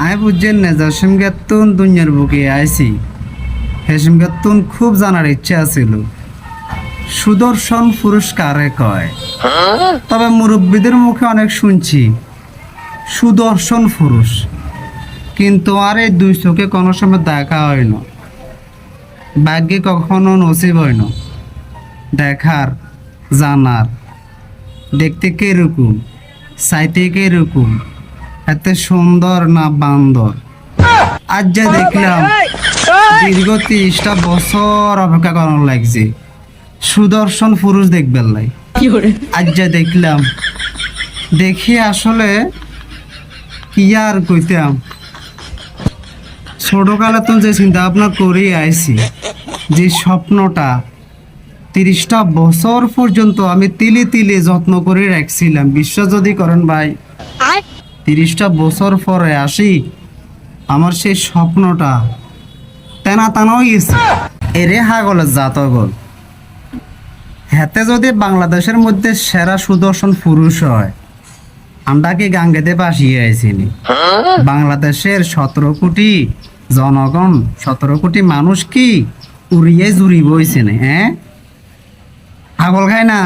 I বুঝছেন না জসিম গাতুন দুনিয়ার বুকে আইছি হেসিম গাতুন খুব জানার ইচ্ছা ছিল সুদর্শন পুরুষ কারে কয়। তবে মুরব্বীদের মুখে অনেক শুনছি সুদর্শন পুরুষ, কিন্তু আর এই দুই চোখে কোনো সময় দেখা হয় না, ভাগ্যে কখনো নসিব হয় না দেখার জানার। দেখতে কিরকম, চাইতে কিরকম, এত সুন্দর না বান্দর। আজ যা দেখলাম দীর্ঘ 30টা বছর অপেক্ষা করানো লাগছে সুদর্শন পুরুষ দেখবেন লাই। আজ যা দেখলাম দেখি আসলে কি আর কইতাম। ছোটকালে তো যে চিন্তা ভাবনা করে আইছি, যে স্বপ্নটা 30টা বছর পর্যন্ত আমি তিলে তিলে যত্ন করে রাখছিলাম, বিশ্বাস যদি করেন ভাই 30টা বছর পরে আসি আমার সেই স্বপ্নটা তেনা তেনা হয়ে গেছে। এরে হাগলের জাতগল হাতে যদি বাংলাদেশের মধ্যে সেরা সুদর্শন পুরুষ হয়, আমরা কি গাঙ্গেতে পাশিয়ে আইছিনি? বাংলাদেশের 17 কোটি জনগণ, 17 কোটি মানুষ কি উড়িয়ে জুড়ি বইছে না? হ্যাঁ, পাগল খায় না।